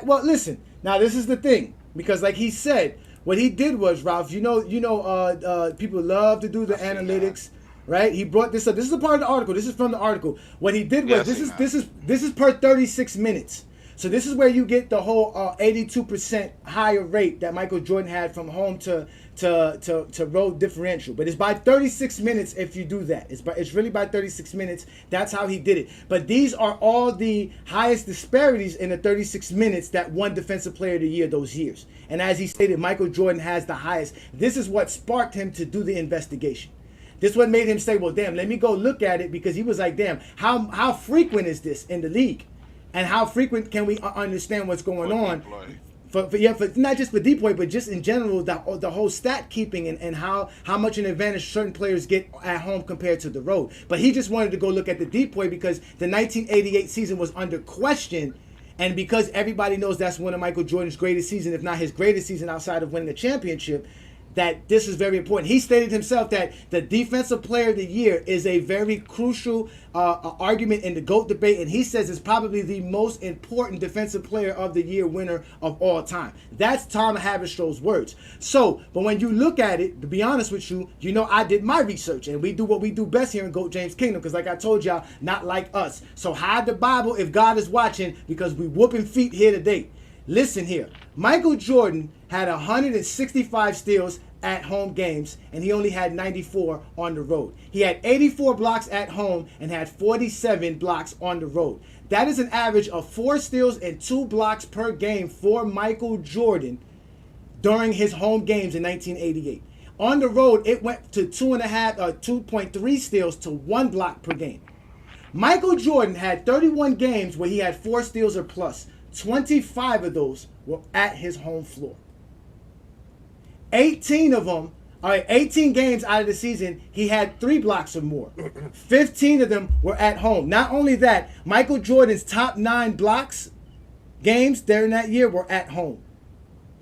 Well, listen. Now this is the thing, because like he said, what he did was, Ralph. People love to do the analytics, right? He brought this up. This is a part of the article. This is from the article. What he did was, this is per 36 minutes. So this is where you get the whole 82% higher rate that Michael Jordan had from home to road differential. But it's by 36 minutes if you do that. It's really by 36 minutes. That's how he did it. But these are all the highest disparities in the 36 minutes that won Defensive Player of the Year those years. And as he stated, Michael Jordan has the highest. This is what sparked him to do the investigation. This what made him say, well, damn, let me go look at it, because he was like, damn, how frequent is this in the league? And how frequent can we understand what's going on? For not just for DPOY, but just in general, the whole stat keeping and how much an advantage certain players get at home compared to the road. But he just wanted to go look at the DPOY because the 1988 season was under question, and because everybody knows that's one of Michael Jordan's greatest seasons, if not his greatest season outside of winning the championship, that this is very important. He stated himself that the Defensive Player of the Year is a very crucial argument in the GOAT debate, and he says it's probably the most important Defensive Player of the Year winner of all time. That's Tom Haverstrow's words. So, but when you look at it, to be honest with you, I did my research, and we do what we do best here in GOAT James Kingdom, because like I told y'all, not like us. So hide the Bible if God is watching, because we whooping feet here today. Listen here. Michael Jordan had 165 steals at home games, and he only had 94 on the road. He had 84 blocks at home and had 47 blocks on the road. That is an average of 4 steals and 2 blocks per game for Michael Jordan during his home games in 1988. On the road, it went to 2.3 steals to 1 block per game. Michael Jordan had 31 games where he had 4 steals or plus. 25 of those were at his home floor. 18 games out of the season, he had 3 blocks or more. 15 of them were at home. Not only that, Michael Jordan's top 9 blocks games during that year were at home.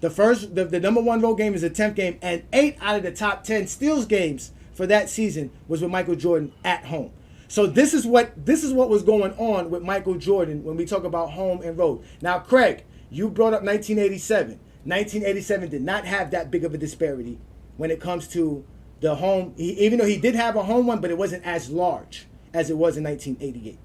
The number 1 road game is the 10th game, and 8 out of the top 10 steals games for that season was with Michael Jordan at home. So this is what was going on with Michael Jordan when we talk about home and road. Now, Craig, you brought up 1987. 1987 did not have that big of a disparity when it comes to the home, even though he did have a home one, but it wasn't as large as it was in 1988.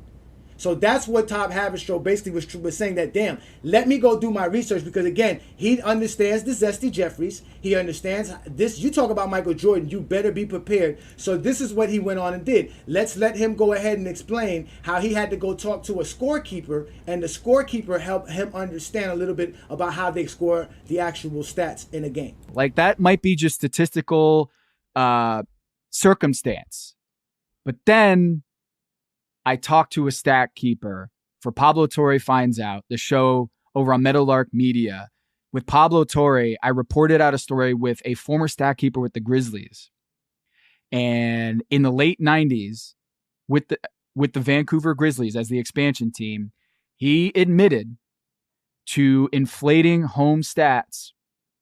So that's what Tom Haverstroh basically was saying, that, damn, let me go do my research, because, again, he understands the Zesty Jeffries. He understands this. You talk about Michael Jordan, you better be prepared. So this is what he went on and did. Let's let him go ahead and explain how he had to go talk to a scorekeeper, and the scorekeeper helped him understand a little bit about how they score the actual stats in a game. Like, that might be just statistical circumstance. But then I talked to a stat keeper for Pablo Torre Finds Out, the show over on Meadowlark Media. With Pablo Torre, I reported out a story with a former stat keeper with the Grizzlies. And in the late 90s, with the Vancouver Grizzlies as the expansion team, he admitted to inflating home stats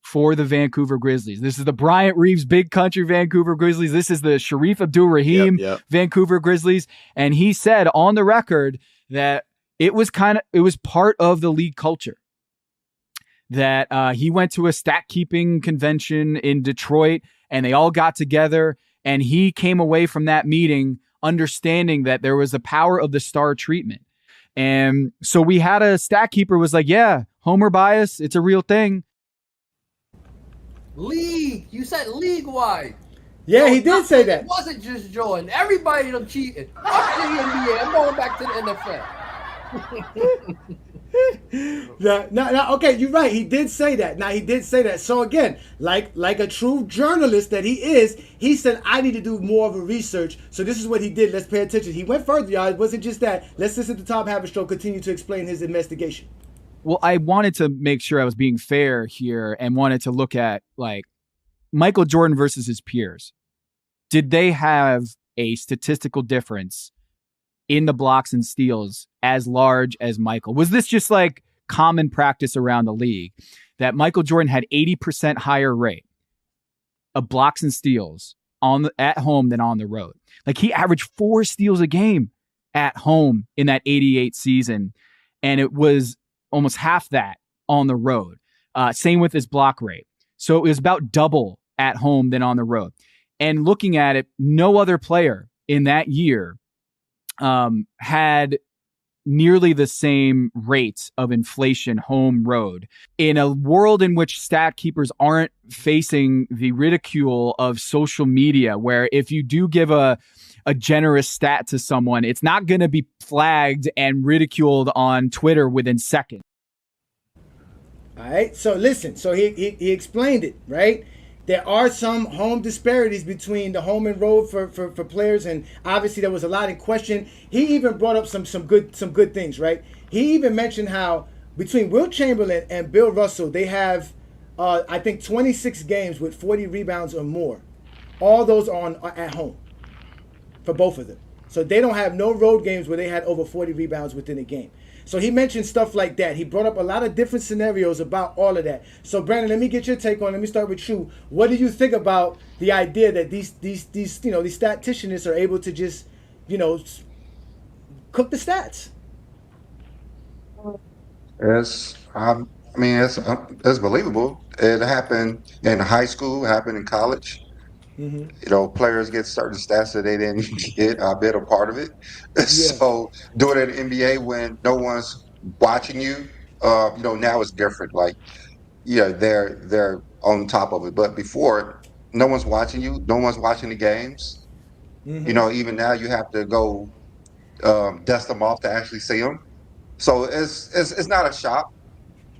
for the Vancouver Grizzlies. This is the Bryant Reeves Big Country Vancouver Grizzlies. This is the Sharif Abdul-Rahim Vancouver Grizzlies. And he said on the record that it was part of the league culture. That he went to a stat keeping convention in Detroit, and they all got together, and he came away from that meeting understanding that there was the power of the star treatment. And so we had a stat keeper was like, yeah, homer bias, it's a real thing. League. You said league-wide. Yeah, he did say that. It wasn't just Jordan. Everybody done cheated. Fuck the NBA. I'm going back to the NFL. Okay, you're right. He did say that. Now, he did say that. So, again, like a true journalist that he is, he said, I need to do more of a research. So this is what he did. Let's pay attention. He went further, y'all. It wasn't just that. Let's listen to Tom Haverstroh continue to explain his investigation. Well, I wanted to make sure I was being fair here and wanted to look at, like, Michael Jordan versus his peers. Did they have a statistical difference in the blocks and steals as large as Michael? Was this just like common practice around the league that Michael Jordan had 80% higher rate of blocks and steals at home than on the road? Like, he averaged 4 steals a game at home in that 88 season, and it was almost half that on the road. Same with his block rate. So it was about double at home than on the road. And looking at it, no other player in that year had nearly the same rate of inflation home road. In a world in which stat keepers aren't facing the ridicule of social media, where if you do give a generous stat to someone, it's not going to be flagged and ridiculed on Twitter within seconds. All right. So listen. So he explained it, right? There are some home disparities between the home and road for players, and obviously there was a lot in question. He even brought up some good things, right? He even mentioned how between Wilt Chamberlain and Bill Russell, they have I think 26 games with 40 rebounds or more. All those are at home for both of them. So they don't have no road games where they had over 40 rebounds within a game. So he mentioned stuff like that. He brought up a lot of different scenarios about all of that. So Brandon, let me get your take on it. Let me start with you. What do you think about the idea that these statisticians are able to just, cook the stats? It's believable. It happened in high school, happened in college. Players get certain stats that they didn't get. I've been a part of it. Yeah. So doing it in NBA when no one's watching you, now it's different. Like, they're on top of it. But before, no one's watching you. No one's watching the games. Even now you have to go dust them off to actually see them. So it's not a shock.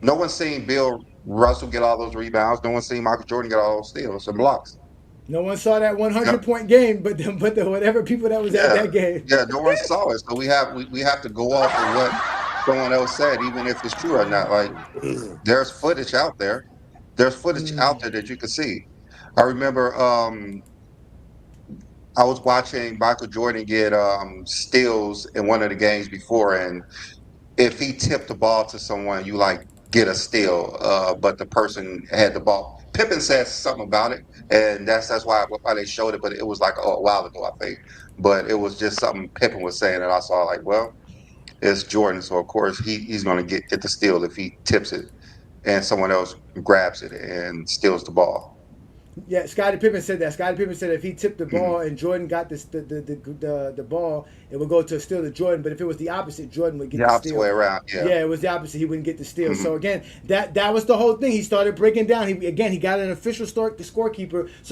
No one's seen Bill Russell get all those rebounds. No one's seen Michael Jordan get all those steals and blocks. No one saw that 100-point game, but the whatever people that was at that game. Yeah, no one saw it. So we have to go off of what someone else said, even if it's true or not. Like, there's footage out there. There's footage out there that you can see. I remember I was watching Michael Jordan get steals in one of the games before, and if he tipped the ball to someone, you get a steal, but the person had the ball. Pippen said something about it, and that's why they showed it, but it was a while ago, I think. But it was just something Pippen was saying, and I saw it's Jordan, so of course he's going to get the steal if he tips it, and someone else grabs it and steals the ball. Yeah, Scottie Pippen said that. Scottie Pippen said if he tipped the ball and Jordan got the ball, it would go to a steal to Jordan. But if it was the opposite, Jordan would get the steal. The opposite way around, yeah. Yeah, it was the opposite. He wouldn't get the steal. So again, that was the whole thing. He started breaking down. He got an official the scorekeeper. So